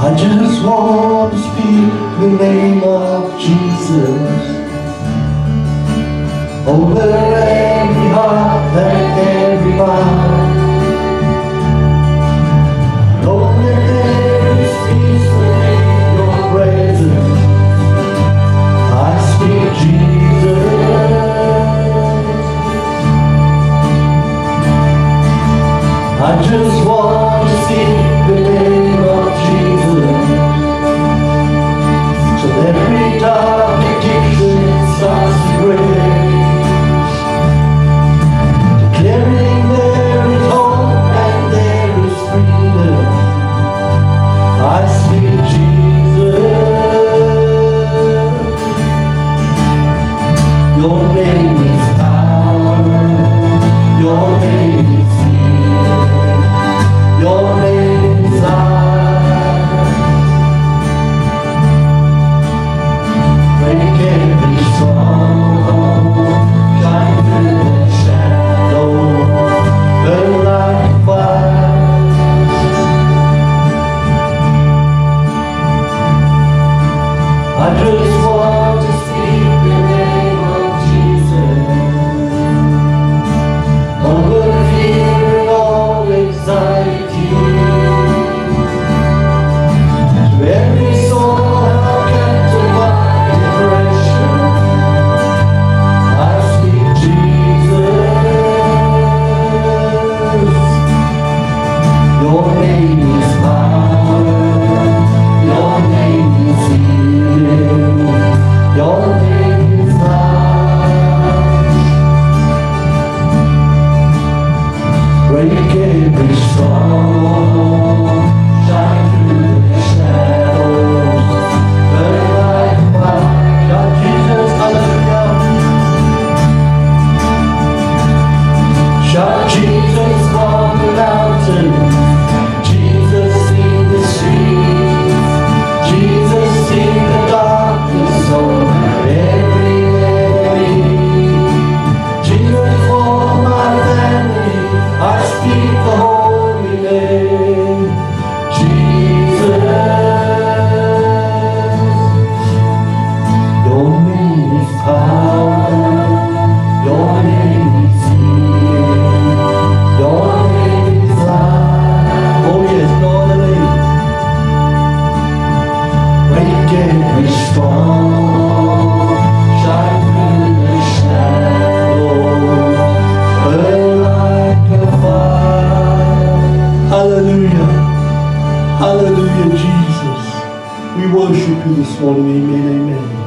I just want to speak the name of Jesus over every heart and every mind. Know that there is peace within your presence. I speak Jesus. I just want to speak the name of Jesus, so every dark addiction starts to break. Declaring there is hope and there is freedom. I speak Jesus. Your name is power. Your name is healing. Your name is life. Break every stronghold. Shine through the shadows. Burn like fire. I just want to speak the name of Jesus over fear and all anxiety. To every soul held captive by depression, I speak Jesus. Your name is power. Your name is healing. Your name is life. Break every stronghold. Shine through the shadows. Burn like fire. Shout Jesus, hallelujah. Shout Jesus on the mountain. Jesus in the streets. Jesus in the darkness over every enemy. Jesus for my family. I speak the holy name. Jesus. Your name is power. Your name is healing. Your name is life. Oh yes, Lord, break every storm. Shine through the shadows. Burn like a fire. Hallelujah. Hallelujah, Jesus. We worship you this morning. Amen, amen.